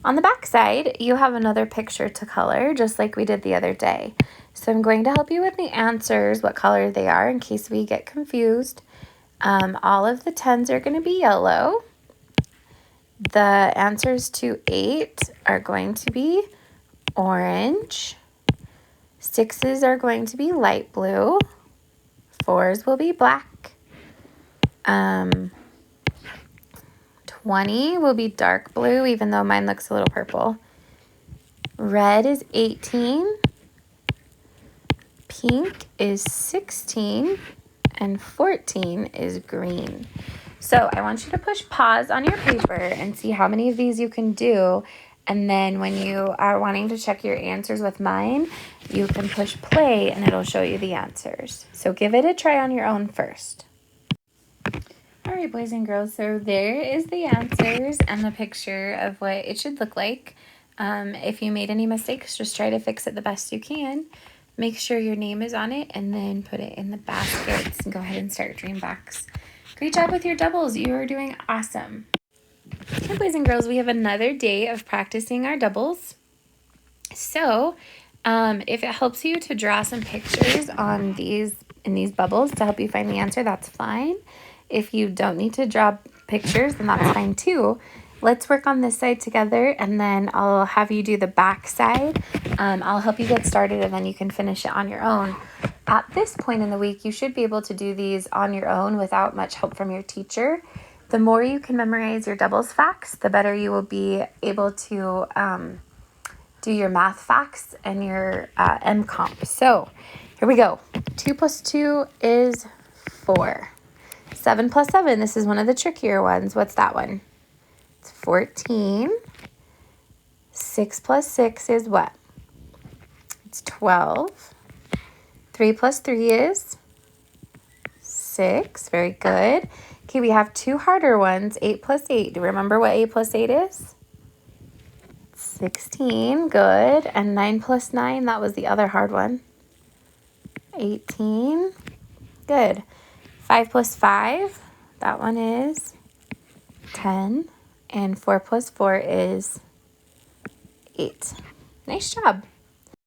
On the back side, you have another picture to color, just like we did the other day. So I'm going to help you with the answers, what color they are, in case we get confused. All of the 10s are going to be yellow. The answers to 8 are going to be orange. 6s are going to be light blue. 4s will be black. 20 will be dark blue, even though mine looks a little purple. Red is 18. Pink is 16. And 14 is green. So I want you to push pause on your paper and see how many of these you can do. And then when you are wanting to check your answers with mine, you can push play and it'll show you the answers. So give it a try on your own first. All right, boys and girls, so there is the answers and the picture of what it should look like. If you made any mistakes, just try to fix it the best you can. Make sure your name is on it and then put it in the baskets and go ahead and start dream box. Great job with your doubles. You are doing awesome. Okay, boys and girls, we have another day of practicing our doubles. So if it helps you to draw some pictures on in these bubbles to help you find the answer, that's fine. If you don't need to draw pictures, then that's fine too. Let's work on this side together, and then I'll have you do the back side. I'll help you get started, and then you can finish it on your own. At this point in the week, you should be able to do these on your own without much help from your teacher. The more you can memorize your doubles facts, the better you will be able to do your math facts and your M-Comp. So here we go. 2 plus 2 is 4. 7 plus 7, this is one of the trickier ones. What's that one? 14. 6 plus 6 is what? It's 12. 3 plus 3 is 6. Very good. Okay, we have 2 harder ones. 8 plus 8. Do you remember what 8 plus 8 is? 16. Good. And 9 plus 9, that was the other hard one. 18. Good. 5 plus 5, that one is 10. And 4 plus 4 is 8. Nice job.